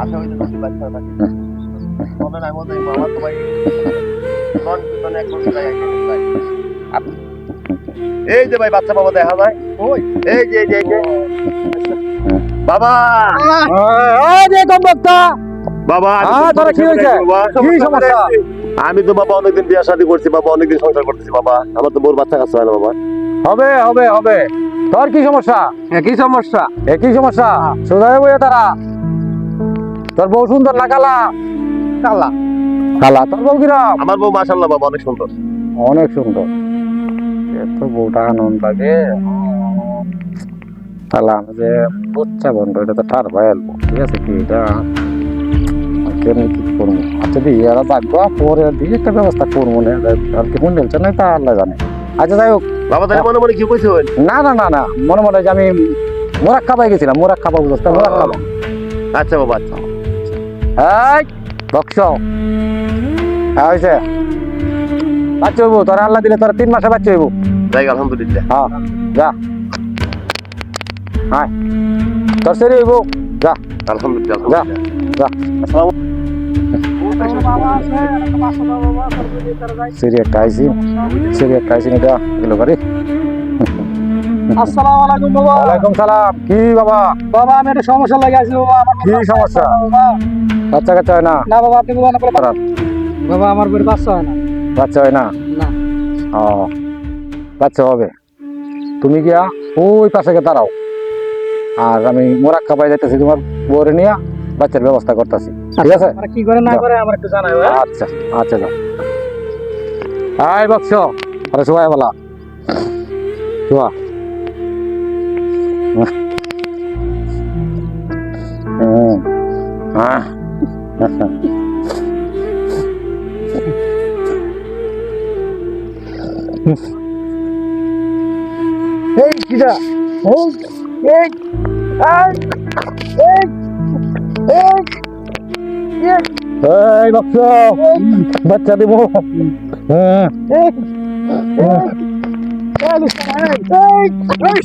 আশা হইতে যদি বাচ্চা থাকে মনে নাই মনে মামা তো ভাই নন পিছনে এক বছর যায় এই যে ভাই বাচ্চা বাবা দেখা যায় ওই এই যে বাবা আরে দম্বক্তা বাবা তোরা কি হয়েছে কি সমস্যা আমি তো বাবা অনেকদিন বিয়ে শাদী করছি বাবা অনেকদিন সংসার করতেছি বাবা আমার তো বোর বাচ্চা কাছে হয় না বাবা হবে হবে হবে তোর কি সমস্যা একই সমস্যা একই সমস্যা সোজায় বইয়ে তারা তোর বউ সুন্দর না কালা কালা কালা তোর বউ কিরম আমার বউ মাশাআল্লাহ বাবা অনেক সুন্দর অনেক সুন্দর এত বউটা আনন্দ লাগে তাহলে আমি যে বাচ্চা বন্ধ এটা তো তার ভাই আলবো ঠিক আছে কি এটা কেমনি কি করবো আচ্ছা দি এরা থাকবো পরে দিয়ে একটা ব্যবস্থা করবো না আর কি মনে হচ্ছে না তা আল্লাহ জানে আচ্ছা যাই হোক বাবা তাহলে মনে মনে কি কইছো না না না না মনে মনে যে আমি মোরাক খাবাই গেছিলাম মোরাক খাবা বুঝতে মোরাক খাবা আচ্ছা বাবা আচ্ছা এই বক্স হয়েছে বাচ্চা হইব তোরা আল্লাহ দিলে তোরা 3 মাসে বাচ্চা হইব যাই আলহামদুলিল্লাহ হ্যাঁ যা হ্যাঁ তোর সেরে হইব যা আলহামদুলিল্লাহ যা যা সিরিয়া কাইসি এটা গেল বাড়ি আসসালামু আলাইকুম বাবা। ওয়ালাইকুম সালাম কি বাবা বাবা আমি একটা সমস্যা লাগে আছি বাবা আমার কি সমস্যা বাচ্চা কাচ্চা হয় না না বাবা আপনি বলেন বাবা আমার বের বাচ্চা হয় না বাচ্চা হয় না না ও বাচ্চা হবে তুমি গিয়া ওই পাশে গিয়ে দাঁড়াও আর আমি মোরাক খাবাই যাইতেছি তোমার বউরে নিয়ে বাচ্চার ব্যবস্থা করতেছি ঠিক আছে মানে কি করে না করে আমার একটু জানাই আচ্ছা আচ্ছা যাও আয় বক্স আরে সবাই বলা শোয়া হ্যাঁ এই কিটা এই এই এই এই এই এই বক্স বাচ্চা দেবো হ্যাঁ এই এই এই